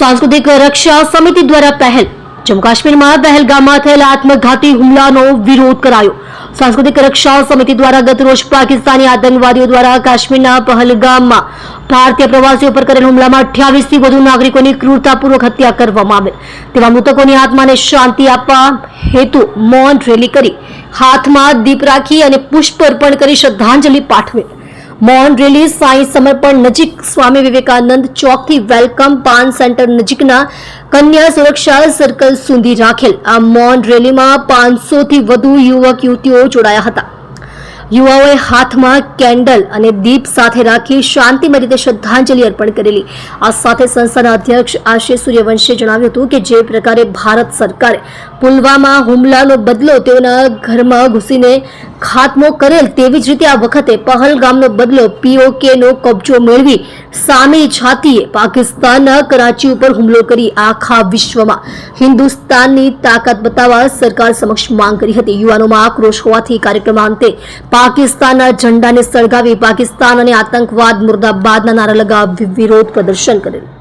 सांस्कृतिक रक्षा समिति द्वारा पहल जम्मू काश्मीर में पहलगाम में थયેલા आत्मघाती હુમલાનો વિરોધ કરાયો। सांस्कृतिक रक्षा समिति द्वारा गत रोज पाकिस्तानी आतंकवादियों द्वारा काश्मीरना पहलगाम में भारतीय प्रवासीओ पर करेल हुमला में 28 થી વધુ नागरिकों क्रूरतापूर्वक हत्या करवामां आवेल। तेवा मृतकोनी आत्माने शांति आपवा हेतु मौन रेली करी हाथ में दीप राखी अने पुष्प अर्पण करी श्रद्धांजलि पाठवेल। मौन रेली साई समर्पण नजीक स्वामी विवेकानंद चौक थी वेलकम पान सेंटर नजीकना कन्या सुरक्षा सर्कल सुधी राखेल आ मौन रेली में 500 थी वधु युवक युवतीओ जोड़ाया हता। युवाओए हाथ में केन्डल अने दीप साथे राखी शांतिमय रीते श्रद्धांजलि अर्पण करेली। आ साथे संस्थाना अध्यक्ष आशीष सूर्यवंशीए जणाव्युं हतुं के जे प्रकारे भारत सरकारे पुलवामा हुमलानो बदलो तेओना घरमां घुसीने खात्मो करेल तेवी ज रीते आ वखते पहलगामनो बदलो पीओके नो कब्जो मेळवी सामी छातीए पाकिस्तानना कराची उपर हुमलो करी आखा विश्वमां हिंदुस्ताननी ताकत बताववा सरकार समक्ष मांग करी हती। युवानोमां आक्रोश होवाथी कार्यक्रमना अंते पाकिस्तानना झंडाने सळगावी पाकिस्तान अने आतंकवाद मुर्दाबादना नारा लगावी विरोध प्रदर्शन करेल।